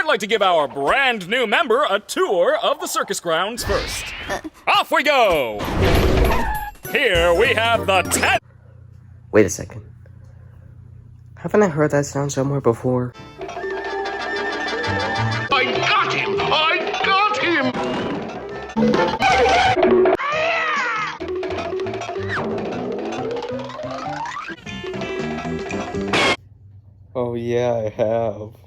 I'd like to give our brand new member a tour of the circus grounds first. Off we go! Here we have the TADC. Wait a second. Haven't I heard that sound somewhere before? I got him! I got him! Oh yeah, I have.